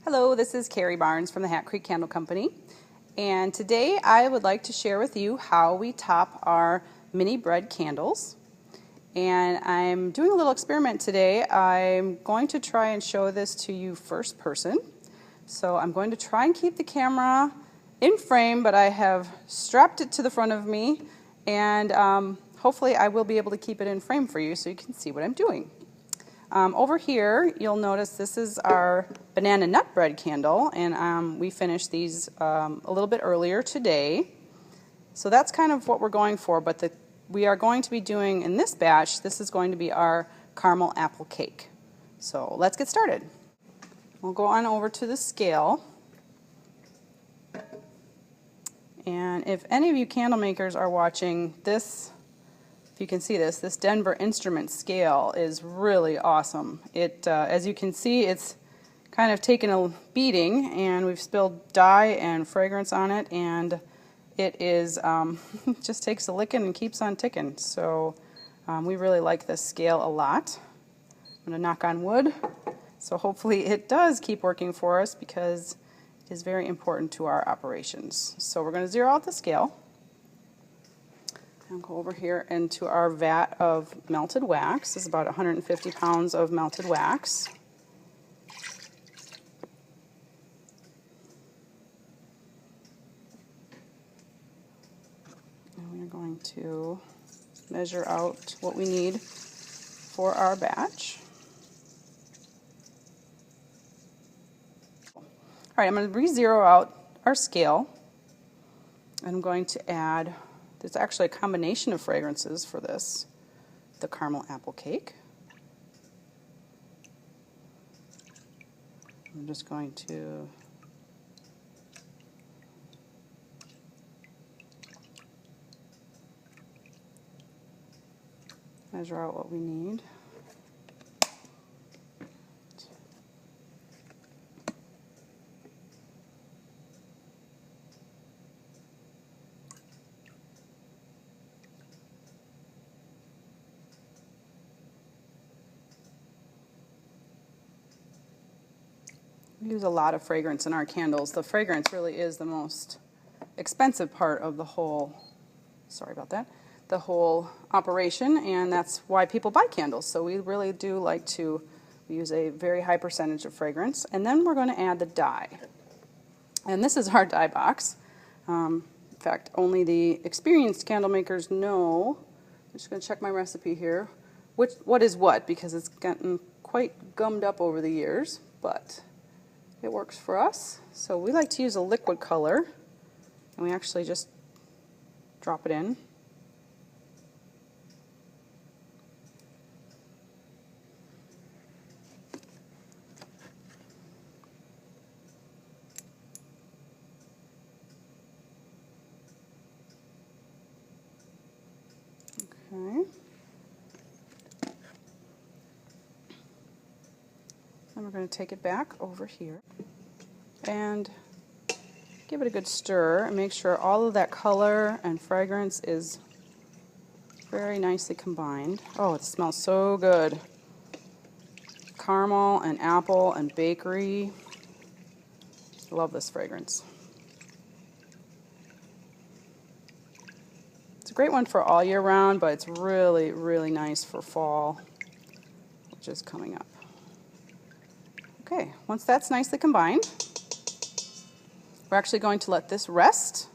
Hello, this is Kari Barnes from the Hat Creek Candle Company, and today I would like to share with you how we top our mini bread candles. And I'm doing a little experiment today. I'm going to try and show this to you first person. So I'm going to try and keep the camera in frame, but I have strapped it to the front of me, and hopefully I will be able to keep it in frame for you so you can see what I'm doing. Over here, you'll notice this is our banana nut bread candle, and we finished these a little bit earlier today. So that's kind of what we're going for, but we are going to be doing in this batch, this is going to be our caramel apple cake. So let's get started. We'll go on over to the scale. And if any of you candle makers are watching this, if you can see this Denver Instrument scale is really awesome. As you can see, it's kind of taken a beating, and we've spilled dye and fragrance on it, and it is just takes a licking and keeps on ticking. So we really like this scale a lot. I'm going to knock on wood. So hopefully it does keep working for us because it is very important to our operations. So we're going to zero out the scale. I'll go over here into our vat of melted wax. This is about 150 pounds of melted wax. And we are going to measure out what we need for our batch. All right, I'm going to re-zero out our scale. I'm going to add, there's actually a combination of fragrances for this, the caramel apple cake. I'm just going to measure out what we need. We use a lot of fragrance in our candles. The fragrance really is the most expensive part of the whole, sorry about that, the whole operation, and that's why people buy candles. So we really do like to use a very high percentage of fragrance. And then we're going to add the dye. And this is our dye box. In fact, only the experienced candle makers know, I'm just going to check my recipe here, what is what, because it's gotten quite gummed up over the years, but it works for us. So we like to use a liquid color, and we actually just drop it in. Okay. Then we're going to take it back over here and give it a good stir and make sure all of that color and fragrance is very nicely combined. Oh, it smells so good. Caramel and apple and bakery. Love this fragrance. It's a great one for all year round, but it's really, really nice for fall, which is coming up. Okay, once that's nicely combined, we're actually going to let this rest.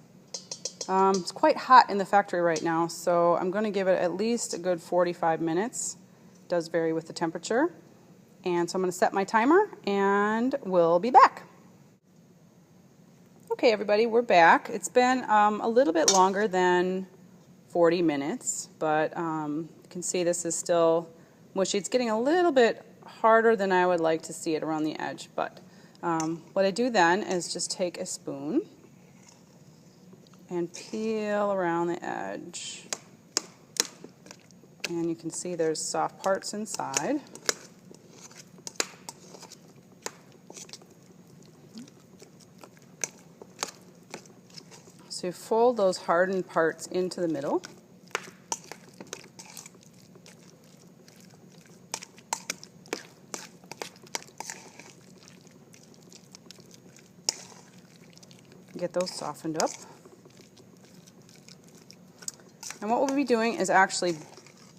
It's quite hot in the factory right now, so I'm going to give it at least a good 45 minutes. It does vary with the temperature. And so I'm going to set my timer, and we'll be back. Okay, everybody, we're back. It's been a little bit longer than 40 minutes, but you can see this is still mushy. It's getting a little bit harder than I would like to see it around the edge, but what I do then is just take a spoon and peel around the edge. And you can see there's soft parts inside. So you fold those hardened parts into the middle. Get those softened up. And what we'll be doing is actually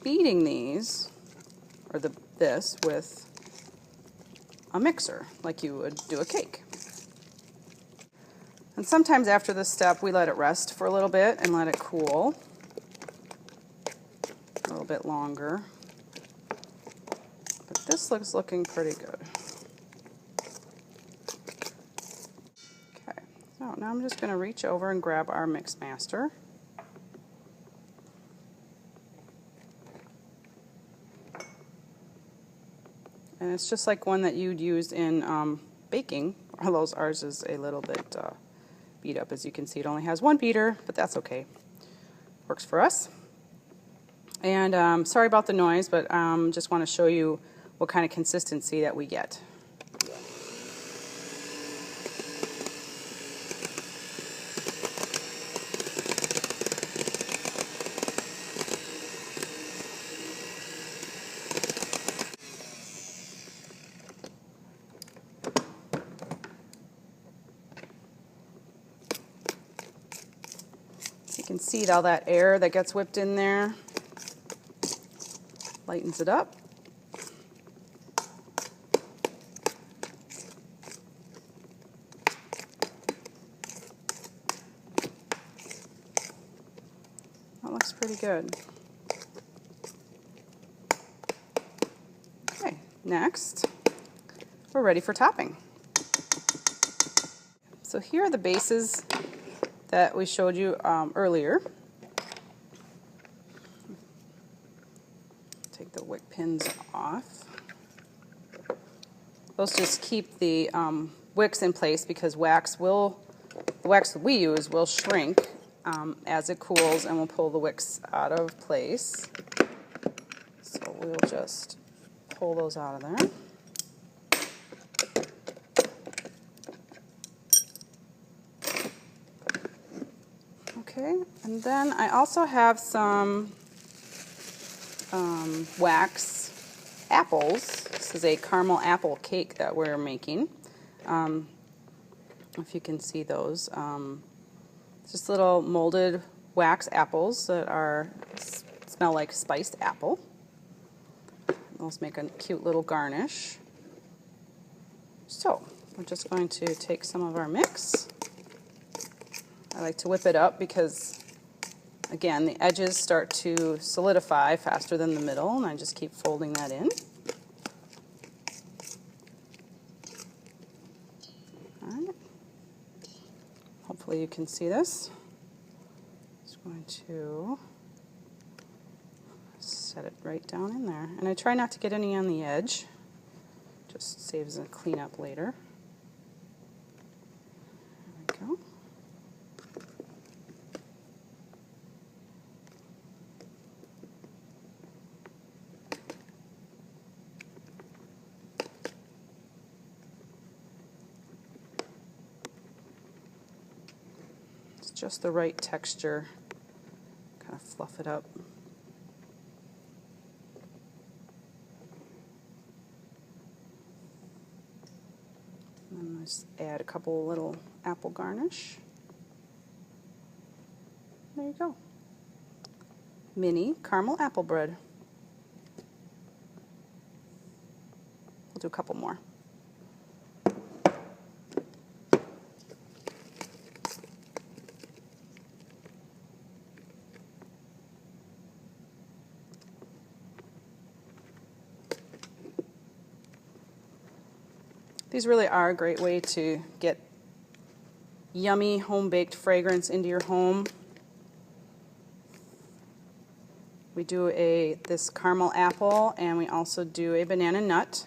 beating these, or this, with a mixer, like you would do a cake. And sometimes after this step, we let it rest for a little bit and let it cool a little bit longer. But this looks looking pretty good. Okay, so now I'm just going to reach over and grab our mix master. And it's just like one that you'd use in baking, although ours is a little bit beat up. As you can see, it only has one beater, but that's okay. Works for us. And sorry about the noise, but just want to show you what kind of consistency that we get. You can see all that air that gets whipped in there. Lightens it up. That looks pretty good. Okay, next, we're ready for topping. So here are the bases that we showed you earlier. Take the wick pins off. Those just keep the wicks in place because the wax that we use will shrink as it cools, and we'll pull the wicks out of place. So we'll just pull those out of there. Okay, and then I also have some wax apples. This is a caramel apple cake that we're making. If you can see those. Just little molded wax apples that smell like spiced apple. Those make a cute little garnish. So, we're just going to take some of our mix. I like to whip it up because, again, the edges start to solidify faster than the middle, and I just keep folding that in. All right. Hopefully you can see this. Just going to set it right down in there. And I try not to get any on the edge. Just saves a cleanup later. There we go. Just the right texture, kind of fluff it up. And then just add a couple little apple garnish. There you go. Mini caramel apple bread. We'll do a couple more. These really are a great way to get yummy home-baked fragrance into your home. We do this caramel apple, and we also do a banana nut.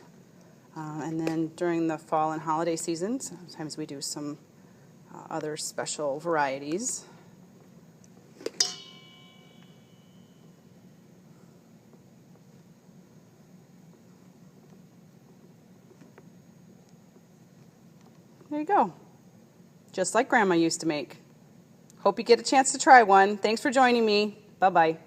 And then during the fall and holiday season, sometimes we do some other special varieties. There you go. Just like Grandma used to make. Hope you get a chance to try one. Thanks for joining me. Bye-bye.